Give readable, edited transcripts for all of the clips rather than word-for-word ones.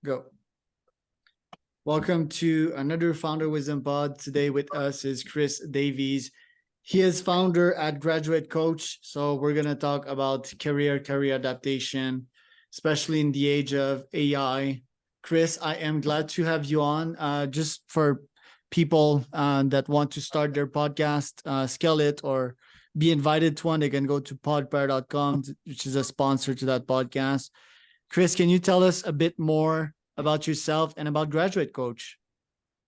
Go. Welcome to another Founder Wisdom Pod. Today with us is Chris Davies. He is founder at Graduate Coach. So we're going to talk about career adaptation, especially in the age of AI. Chris, I am glad to have you on. Just for people that want to start their podcast, scale it, or be invited to one, they can go to podpair.com, which is a sponsor to that podcast. Chris, can you tell us a bit more about yourself and about Graduate Coach?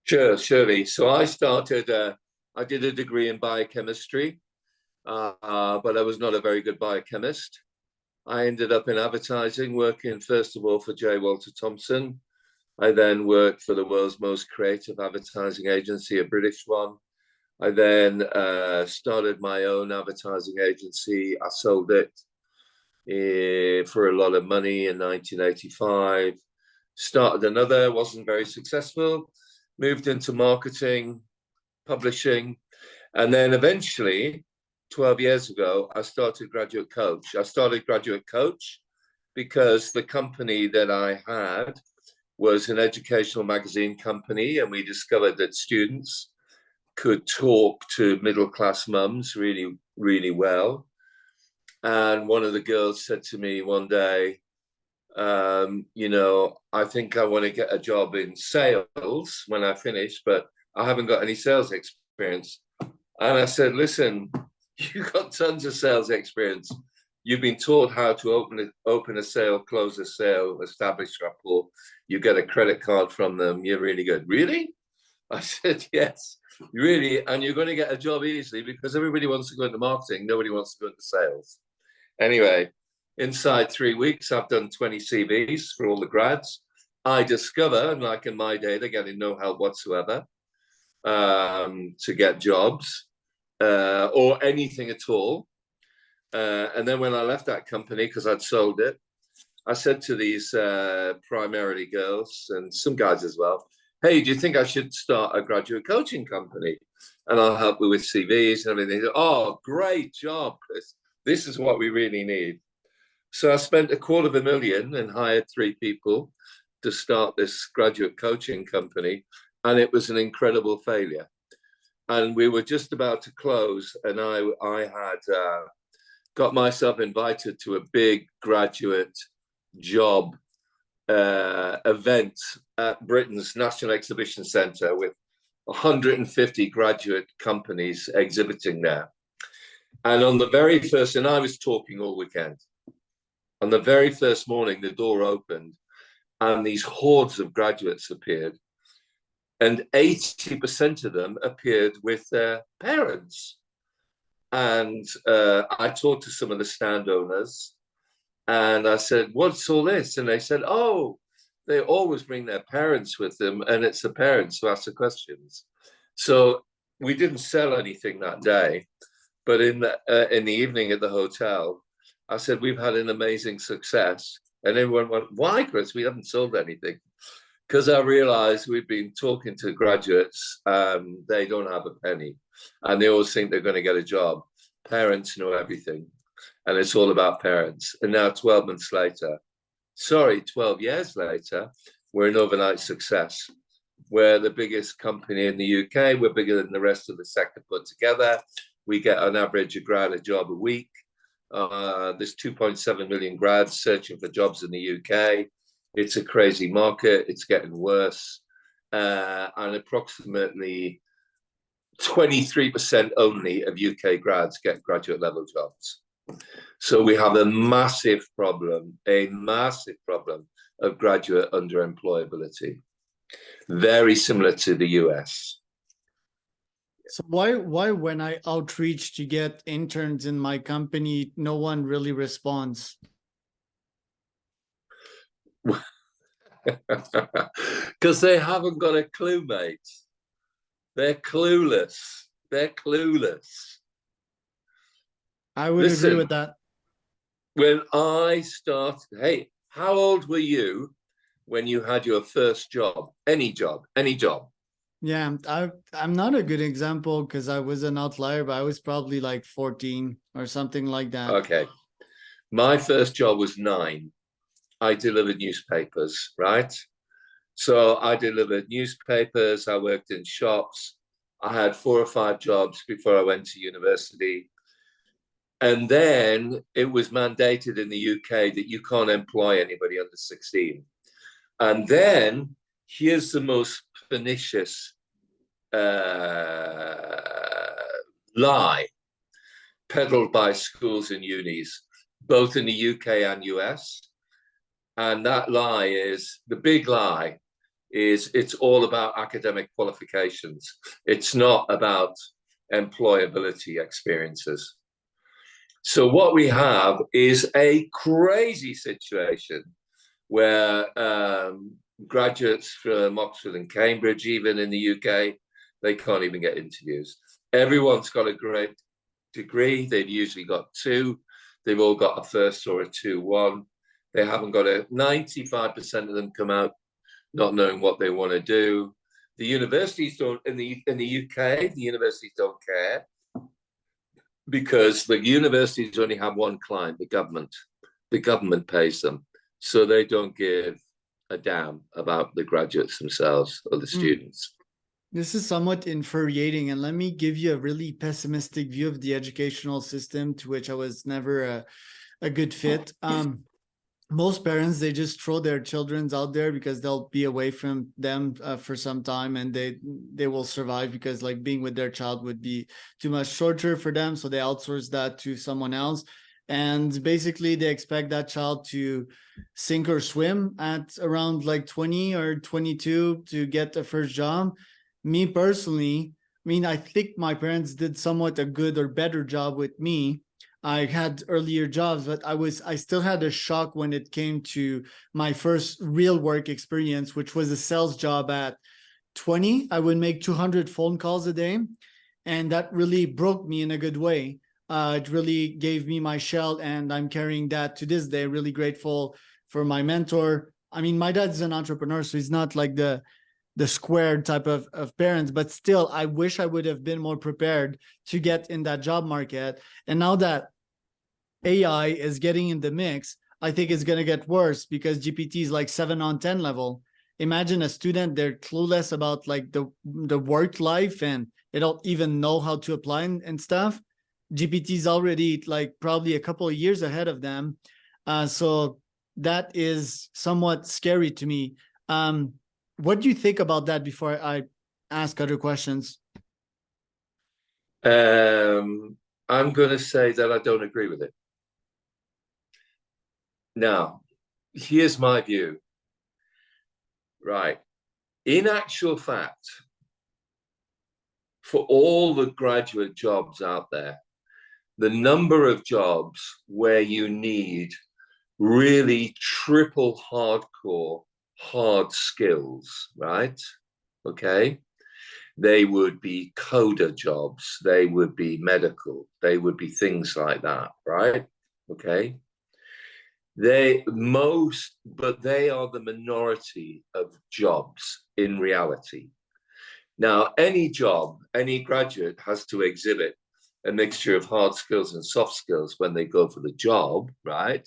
Sure, surely. So I did a degree in biochemistry, but I was not a very good biochemist. I ended up in advertising, working first of all for J. Walter Thompson. I then worked for the world's most creative advertising agency, a British one. I then started my own advertising agency. I sold it for a lot of money in 1985. Started another, wasn't very successful, moved into marketing, publishing, and then eventually, 12 years ago, I started Graduate Coach. I started Graduate Coach because the company that I had was an educational magazine company, and we discovered that students could talk to middle-class mums really, really well. And one of the girls said to me one day, I think I want to get a job in sales when I finish, but I haven't got any sales experience. And I said, listen, you've got tons of sales experience. You've been taught how to open a sale, close a sale, establish rapport. You get a credit card from them. You're really good. Really? I said, yes, really. And you're going to get a job easily because everybody wants to go into marketing. Nobody wants to go into sales. Anyway, inside 3 weeks, I've done 20 CVs for all the grads. I discover, like in my day, they're getting no help whatsoever to get jobs or anything at all. And then when I left that company, because I'd sold it, I said to these primarily girls and some guys as well, hey, do you think I should start a graduate coaching company? And I'll help you with CVs and everything. Oh, great job, Chris. This is what we really need. So I spent $250,000 and hired 3 people to start this graduate coaching company. And it was an incredible failure. And we were just about to close. And I had got myself invited to a big graduate job event at Britain's National Exhibition Centre with 150 graduate companies exhibiting there. And on the very first, and I was talking all weekend. On the very first morning, the door opened and these hordes of graduates appeared. And 80% of them appeared with their parents. And I talked to some of the stand owners and I said, what's all this? And they said, oh, they always bring their parents with them. And it's the parents who ask the questions. So we didn't sell anything that day. But in the evening at the hotel, I said, we've had an amazing success. And everyone went, why, Chris? We haven't sold anything. Because I realized we've been talking to graduates, they don't have a penny. And they always think they're going to get a job. Parents know everything. And it's all about parents. And now 12 months later, 12 years later, we're an overnight success. We're the biggest company in the UK. We're bigger than the rest of the sector put together. We get on average a grad a job a week. There's 2.7 million grads searching for jobs in the UK. It's a crazy market. It's getting worse. And approximately 23% only of UK grads get graduate level jobs. So we have a massive problem of graduate underemployability, very similar to the US. So why when I outreach to get interns in my company, no one really responds? Because they haven't got a clue, mate. They're clueless. I would agree with that. When I started, hey, how old were you when you had your first job? Any job? Yeah, I'm not a good example because I was an outlier, but I was probably like 14 or something like that. Okay. My first job was 9. I delivered newspapers, right? So I delivered newspapers, I worked in shops, I had 4 or 5 jobs before I went to university. And then it was mandated in the UK that you can't employ anybody under 16. And then here's the most pernicious lie peddled by schools and unis, both in the UK and US. And that lie is the big lie is it's all about academic qualifications. It's not about employability experiences. So what we have is a crazy situation where graduates from Oxford and Cambridge, even in the UK, they can't even get interviews. Everyone's got a great degree. They've usually got 2. They've all got a first or a 2-1. They haven't got a 95% of them come out not knowing what they want to do. The universities don't in the UK. The universities don't care because the universities only have one client, the government. The government pays them, so they don't give a damn about the graduates themselves or the students. This is somewhat infuriating, and let me give you a really pessimistic view of the educational system, to which I was never a good fit. Most parents, they just throw their children out there because they'll be away from them for some time, and they will survive because like being with their child would be too much torture for them, so they outsource that to someone else. And basically they expect that child to sink or swim at around like 20 or 22 to get the first job. Me personally, I mean, I think my parents did somewhat a good or better job with me. I had earlier jobs, but I still had a shock when it came to my first real work experience, which was a sales job at 20. I would make 200 phone calls a day, and that really broke me in a good way. It really gave me my shell, and I'm carrying that to this day. Really grateful for my mentor. I mean, my dad's an entrepreneur, so he's not like the squared type of parents, but still, I wish I would have been more prepared to get in that job market. And now that AI is getting in the mix, I think it's going to get worse because GPT is like 7 on 10 level. Imagine a student, they're clueless about like the work life, and they don't even know how to apply and stuff. GPT is already like probably a couple of years ahead of them. So that is somewhat scary to me. What do you think about that before I ask other questions? I'm going to say that I don't agree with it. Now, here's my view. Right. In actual fact, for all the graduate jobs out there, the number of jobs where you need really triple hardcore hard skills, right? Okay. They would be coder jobs, they would be medical, they would be things like that, right? Okay. But they are the minority of jobs in reality. Now, any job, any graduate has to exhibit a mixture of hard skills and soft skills when they go for the job, right?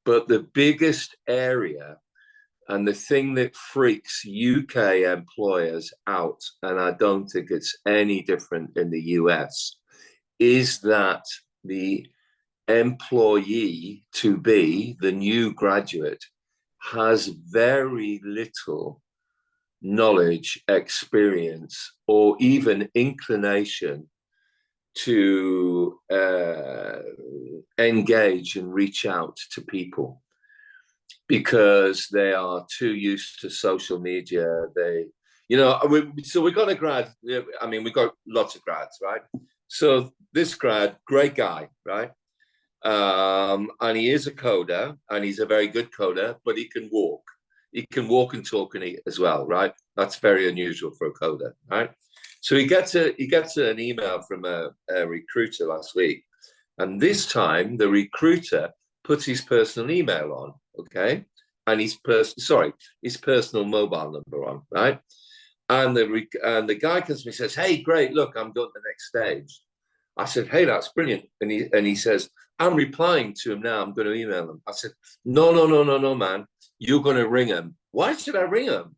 But the biggest area and the thing that freaks UK employers out, and I don't think it's any different in the US, is that the employee to be, the new graduate, has very little knowledge, experience, or even inclination to engage and reach out to people because they are too used to social media. So we got a grad. I mean, we got lots of grads, right? So this grad, great guy, right? And he is a coder, and he's a very good coder, but he can walk. He can walk and talk and eat as well, right? That's very unusual for a coder, right? So he gets an email from a recruiter last week, and this time the recruiter puts his personal email on, okay, and his personal mobile number on, right? And the guy comes to me and says, "Hey, great, look, I'm going to the next stage." I said, "Hey, that's brilliant," and he says, "I'm replying to him now. I'm going to email him." I said, "No, no, no, no, no, man. You're going to ring him." "Why should I ring him?"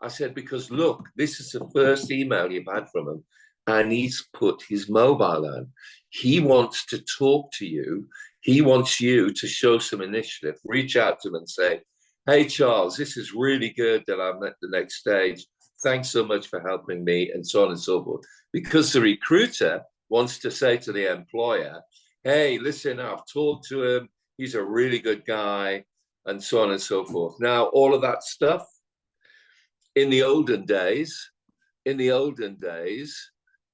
I said, because look, this is the first email you've had from him, and he's put his mobile on. He wants to talk to you. He wants you to show some initiative, reach out to him and say, hey, Charles, this is really good that I'm at the next stage. Thanks so much for helping me, and so on and so forth. Because the recruiter wants to say to the employer, hey, listen, I've talked to him. He's a really good guy, and so on and so forth. Now, all of that stuff, in the olden days,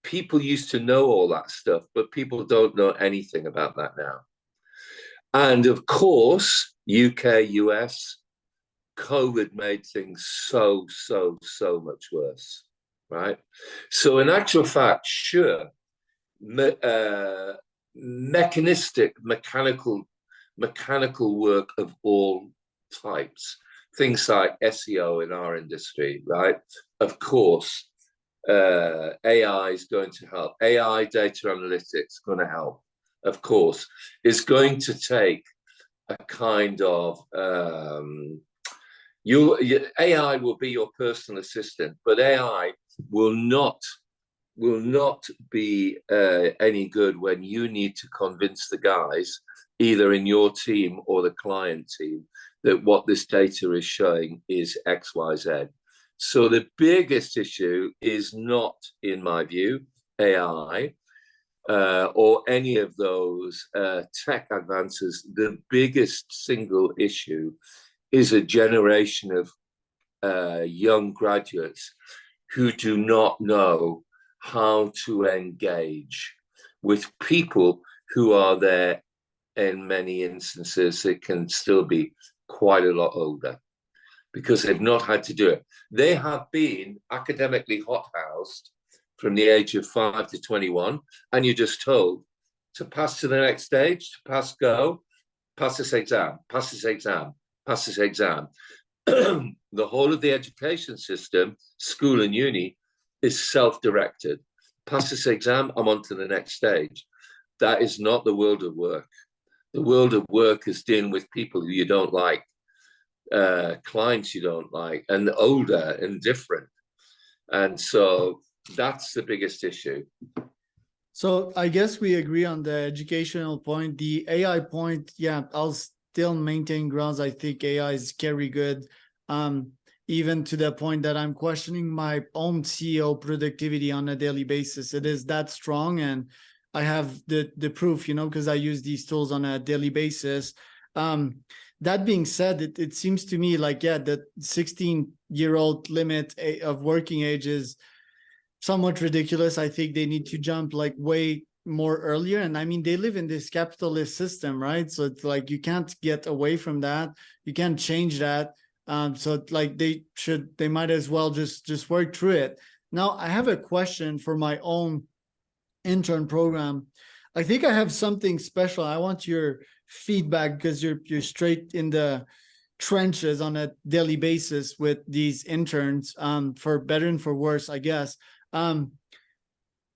people used to know all that stuff, but people don't know anything about that now. And of course, UK, US, COVID made things so much worse, right? So in actual fact, sure, mechanistic, mechanical work of all types, things like SEO in our industry, right? Of course, AI is going to help. AI data analytics going to help, of course. It's going to take a kind of AI will be your personal assistant, but AI will not be any good when you need to convince the guys, either in your team or the client team, that what this data is showing is X, Y, Z. So the biggest issue is not, in my view, AI or any of those tech advances. The biggest single issue is a generation of young graduates who do not know how to engage with people who are there. In many instances, it can still be quite a lot older because they've not had to do it. They have been academically hothoused from the age of 5 to 21, and you're just told to pass to the next stage, to pass go, pass this exam, pass this exam, pass this exam. The whole of the education system, school and uni, is self-directed. Pass this exam, I'm on to the next stage. That is not the world of work. The world of work is dealing with people who you don't like, clients you don't like, and older and different. And so that's the biggest issue. So I guess we agree on the educational point. The AI point, yeah, I'll still maintain grounds. I think AI is very good. Even to the point that I'm questioning my own CEO productivity on a daily basis. It is that strong, and I have the proof, because I use these tools on a daily basis. That being said, it seems to me like, yeah, the 16-year-old limit of working age is somewhat ridiculous. I think they need to jump like way more earlier. And I mean, they live in this capitalist system, right? So it's like, you can't get away from that. You can't change that. So like they might as well just work through it. Now, I have a question for my own intern program. I think I have something special. I want your feedback because you're straight in the trenches on a daily basis with these interns, for better and for worse, I guess. I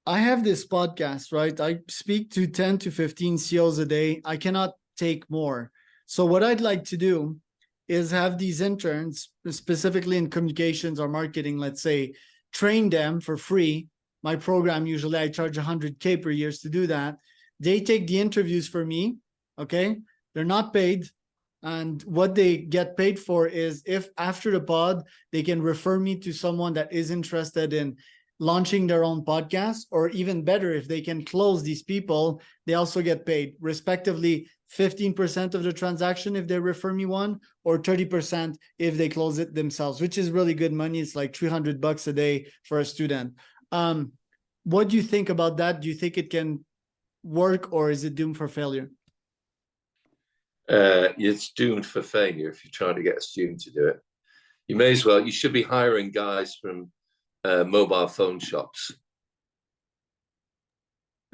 have this podcast, right? I speak to 10 to 15 CEOs a day. I cannot take more. So what I'd like to do is have these interns, specifically in communications or marketing, let's say, train them for free. My program, usually I charge 100K per year to do that. They take the interviews for me, okay? They're not paid. And what they get paid for is if after the pod, they can refer me to someone that is interested in launching their own podcast, or even better, if they can close these people, they also get paid respectively 15% of the transaction if they refer me one, or 30% if they close it themselves, which is really good money. It's like $300 a day for a student. What do you think about that? Do you think it can work, or is it doomed for failure? It's doomed for failure if you're trying to get a student to do it. You should be hiring guys from mobile phone shops.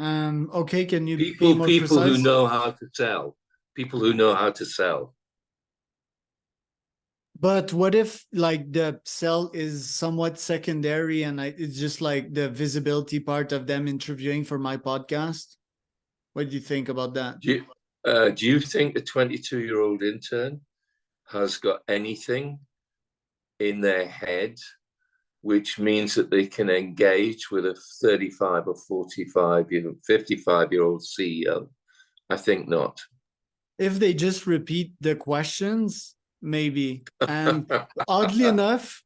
Okay, can you be more people precise? who know how to sell. People who know how to sell. But what if like the sell is somewhat secondary and it's just like the visibility part of them interviewing for my podcast? What do you think about that? Do you think a 22-year-old intern has got anything in their head which means that they can engage with a 35 or 45, even 55-year-old CEO? I think not. If they just repeat the questions, maybe. And oddly enough,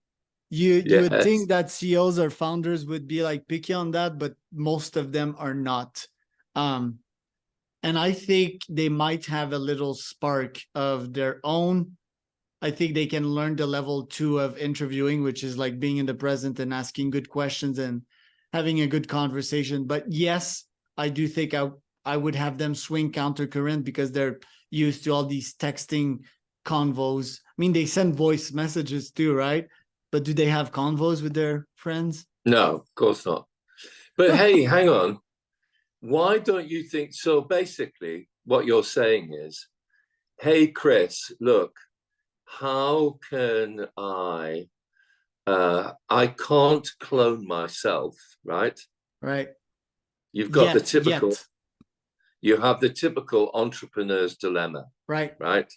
you would Yes. think that CEOs or founders would be like picky on that, but most of them are not. Um, and I think they might have a little spark of their own. I think they can learn the level 2 of interviewing, which is like being in the present and asking good questions and having a good conversation. But yes, I do think I would have them swing counter current because they're used to all these texting convos. I mean, they send voice messages too, right? But do they have convos with their friends? No, of course not. But hey, hang on. Why don't you think so? Basically, what you're saying is, hey, Chris, look, how can I can't clone myself, right? Right. You've got the typical, Yet. you have the typical entrepreneur's dilemma, Right. right?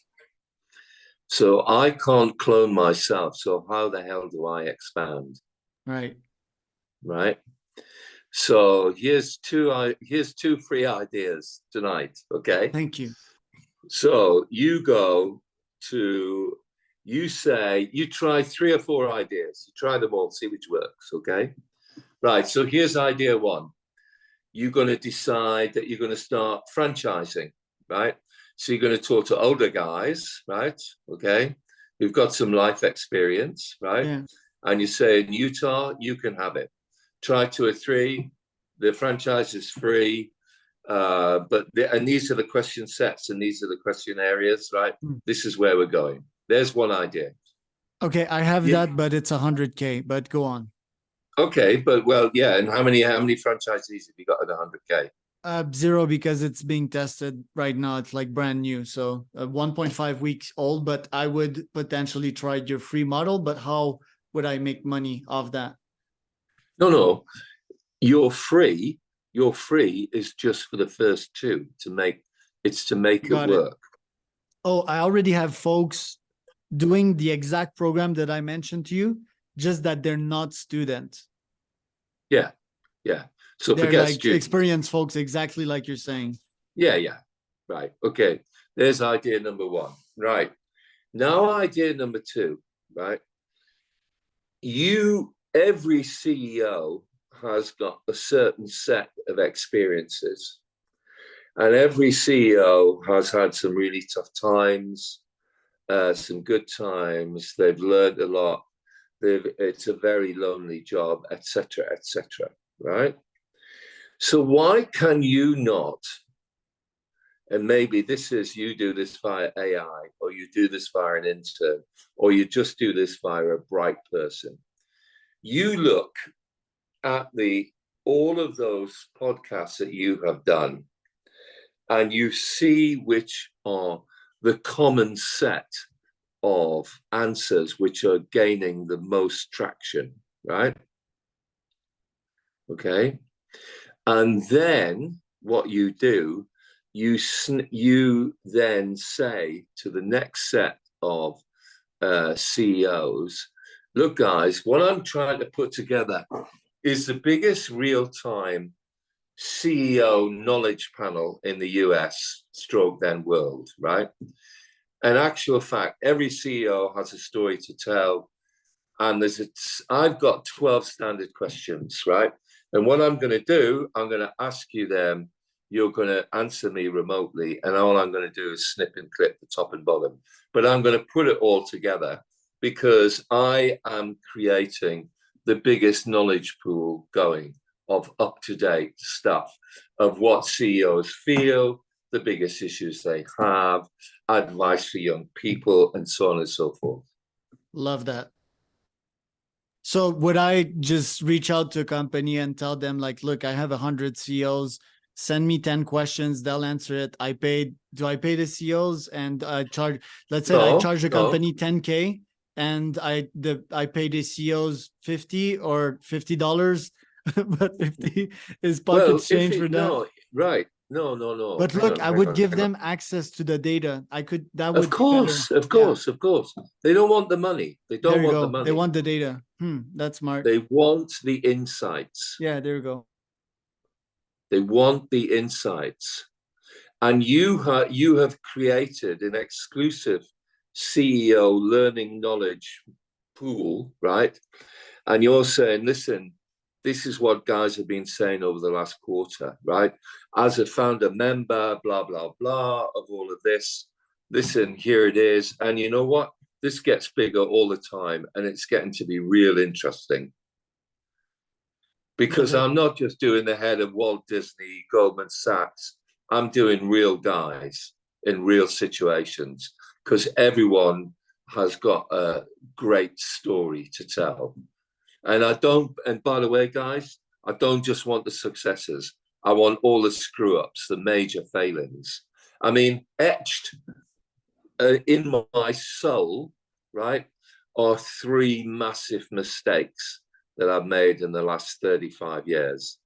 So I can't clone myself. So how the hell do I expand? Right. Right. So here's two free ideas tonight. Okay. Thank you. So you go to you say you try 3 or 4 ideas. You try them all, see which works. Okay. Right. So here's idea one. You're going to decide that you're going to start franchising, right? So you're going to talk to older guys, right? Okay, who've got some life experience, right? Yeah. And you say, in Utah, you can have it. Try 2 or 3. The franchise is free, and these are the question sets and these are the question areas, right? This is where we're going. There's one idea. Okay, I have Yeah. that, but it's 100K. But go on. Okay, but well, yeah. And how many franchisees have you got at 100K? 0 because it's being tested right now. It's like brand new, so 1.5 weeks old. But I would potentially try your free model. But how would I make money off that? No. You're free. You're free is just for the first 2 to make. It's to make it Got it. work. Oh, I already have folks doing the exact program that I mentioned to you, just that they're not students. Yeah. So They're forget like students. experienced folks, exactly like you're saying. Yeah. Right. Okay. There's idea number 1. Right. Now idea number 2. Right. Every CEO has got a certain set of experiences, and every CEO has had some really tough times, some good times. They've learned a lot. It's a very lonely job, etc., etc. Right? So why can you not? And maybe this is you do this via AI, or you do this via an intern, or you just do this via a bright person. You look at all of those podcasts that you have done, and you see which are the common set of answers which are gaining the most traction, right? Okay. And then what you do, you then say to the next set of CEOs, look, guys, what I'm trying to put together is the biggest real-time CEO knowledge panel in the US stroke then world, right? In actual fact, every CEO has a story to tell. And I've got 12 standard questions, right? And what I'm going to do, I'm going to ask you them. You're going to answer me remotely. And all I'm going to do is snip and clip the top and bottom. But I'm going to put it all together because I am creating the biggest knowledge pool going of up-to-date stuff of what CEOs feel, the biggest issues they have, advice for young people, and so on and so forth. Love that. So would I just reach out to a company and tell them like, look, I have 100 CEOs, send me 10 questions, they'll answer it. Do I pay the CEOs and I charge, let's say I charge the company 10K and I pay the CEOs 50 or $50, but 50 is pocket change for them. No, right. No. But look, I would give them access to the data. That would Of course. They don't want the money. They don't want the money. They want the data. That's smart. They want the insights. Yeah, there you go. They want the insights. And you have created an exclusive CEO learning knowledge pool, right? And you're saying, listen, this is what guys have been saying over the last quarter, right? As a founder member, blah, blah, blah, of all of this. Listen, here it is. And you know what? This gets bigger all the time, and it's getting to be real interesting. Because I'm not just doing the head of Walt Disney, Goldman Sachs. I'm doing real guys in real situations, because everyone has got a great story to tell. And by the way, guys, I don't just want the successes. I want all the screw ups, the major failings. I mean, etched in my soul, right, are three massive mistakes that I've made in the last 35 years.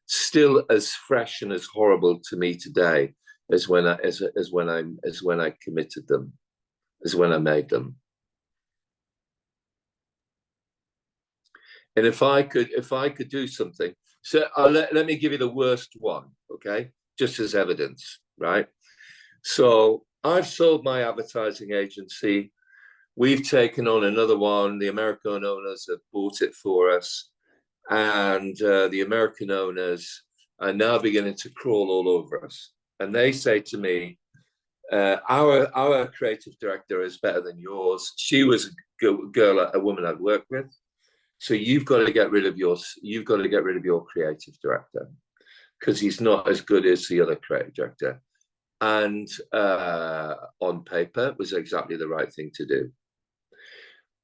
Still as fresh and as horrible to me today as when I committed them, as when I made them. And if I could do something, so let me give you the worst one, okay? Just as evidence, right? So I've sold my advertising agency. We've taken on another one. The American owners have bought it for us. And the American owners are now beginning to crawl all over us. And they say to me, our creative director is better than yours. She was a woman I'd worked with. So you've got to get rid of your creative director, because he's not as good as the other creative director. And on paper, it was exactly the right thing to do.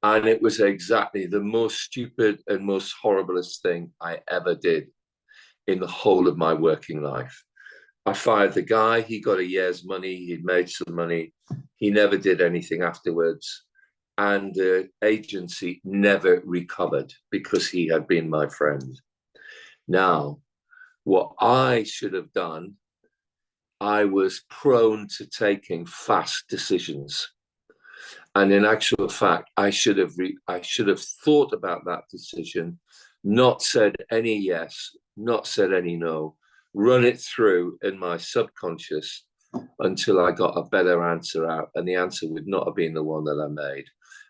And it was exactly the most stupid and most horriblest thing I ever did in the whole of my working life. I fired the guy. He got a year's money. He'd made some money. He never did anything afterwards. And the agency never recovered because he had been my friend. Now, what I should have done, I was prone to taking fast decisions. And in actual fact, I should have thought about that decision, not said any yes, not said any no, run it through in my subconscious until I got a better answer out. And the answer would not have been the one that I made.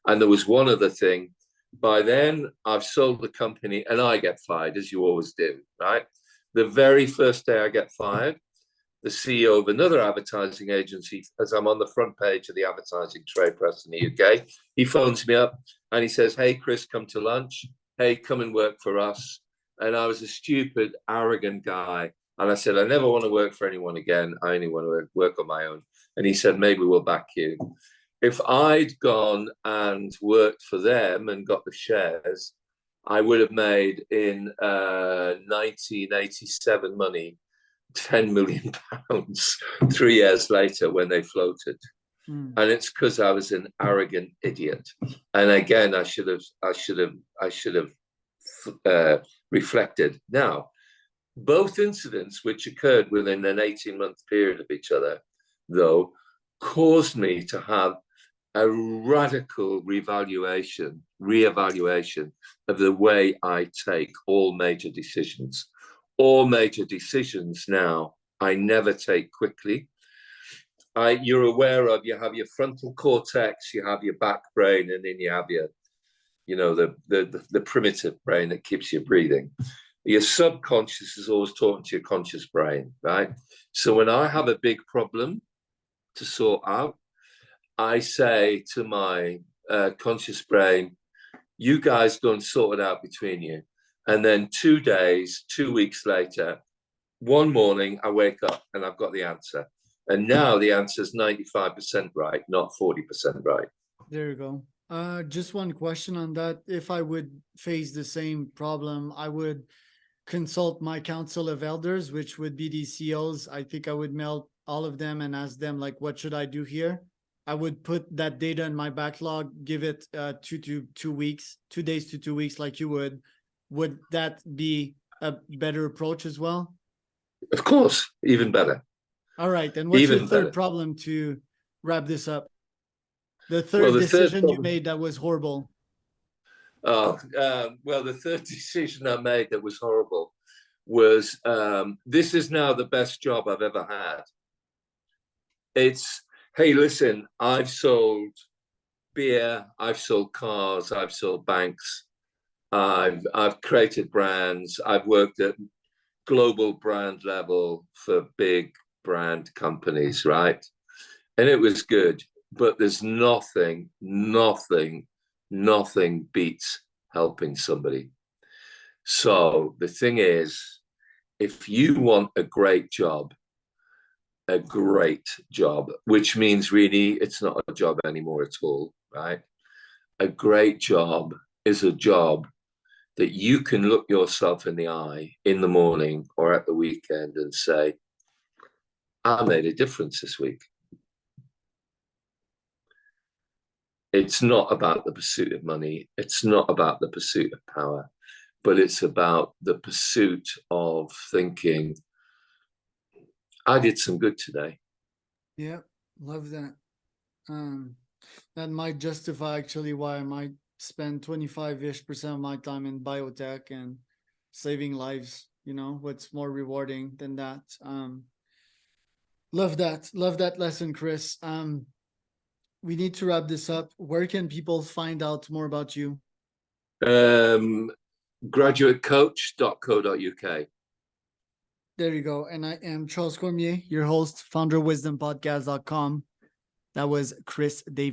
And there was one other thing. By then, I've sold the company and I get fired, as you always do, right? The very first day I get fired, the CEO of another advertising agency, as I'm on the front page of the advertising trade press in the UK, he phones me up and he says, hey, Chris, come to lunch. Hey, come and work for us. And I was a stupid, arrogant guy. And I said, I never want to work for anyone again. I only want to work on my own. And he said, maybe we'll back you. If I'd gone and worked for them and got the shares, I would have made in 1987 money 10 million pounds 3 years later when they floated. And it's because I was an arrogant idiot. And again, I should have reflected. Now, both incidents, which occurred within an 18-month period of each other, though, caused me to have a radical reevaluation of the way I take all major decisions. All major decisions now, I never take quickly. You're aware of, you have your frontal cortex, you have your back brain, and then you have your, the primitive brain that keeps you breathing. Your subconscious is always talking to your conscious brain, right? So when I have a big problem to sort out, I say to my conscious brain, you guys go and sort it out between you. And then 2 weeks later, one morning, I wake up and I've got the answer. And now the answer is 95% right, not 40% right. There you go. Just one question on that. If I would face the same problem, I would consult my council of elders, which would be the CEOs. I think I would mail all of them and ask them, like, what should I do here? I would put that data in my backlog, give it 2 weeks, 2 days to 2 weeks, like you would. Would that be a better approach as well? Of course, even better. All right. And what's your third problem to wrap this up? The third decision you made that was horrible. Well, the third decision I made that was horrible was this is now the best job I've ever had. It's, hey, listen, I've sold beer, I've sold cars, I've sold banks, I've created brands, I've worked at global brand level for big brand companies, right? And it was good, but there's nothing beats helping somebody. So the thing is, if you want a great job, which means really it's not a job anymore at all, right? A great job is a job that you can look yourself in the eye in the morning or at the weekend and say, I made a difference this week. It's not about the pursuit of money. It's not about the pursuit of power, but it's about the pursuit of thinking, I did some good today. Yeah, love that. That might justify actually why I might spend 25-ish% of my time in biotech and saving lives. You know, what's more rewarding than that? Love that. Love that lesson, Chris. We need to wrap this up. Where can people find out more about you? Graduatecoach.co.uk. There you go. And I am Charles Cormier, your host, founder of wisdompodcast.com. That was Chris Davies.